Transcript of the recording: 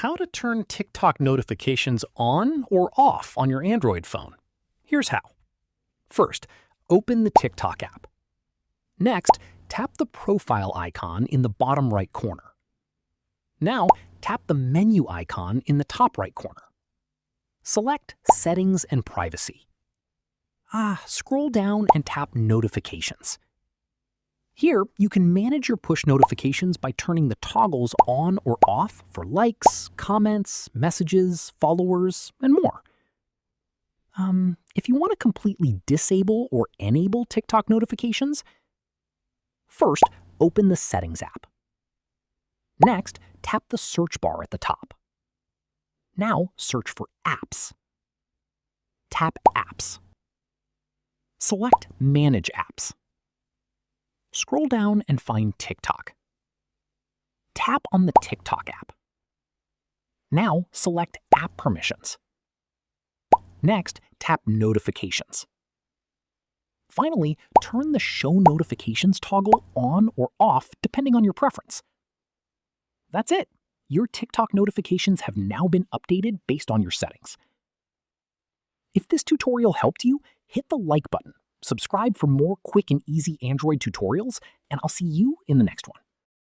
how to turn TikTok notifications on or off on your Android phone. Here's how. First, open the TikTok app. Next, tap the profile icon in the bottom right corner. Now, tap the menu icon in the top right corner. Select Settings and Privacy. Scroll down and tap Notifications. Here, you can manage your push notifications by turning the toggles on or off for likes, comments, messages, followers, and more. If you want to completely disable or enable TikTok notifications, first, open the Settings app. Next, tap the search bar at the top. Now, search for Apps. Tap Apps. Select Manage Apps. Scroll down and find TikTok. Tap on the TikTok app. Now, select App Permissions. Next, tap Notifications. Finally, turn the Show Notifications toggle on or off depending on your preference. That's it. Your TikTok notifications have now been updated based on your settings. If this tutorial helped you, hit the like button, subscribe for more quick and easy Android tutorials, and I'll see you in the next one.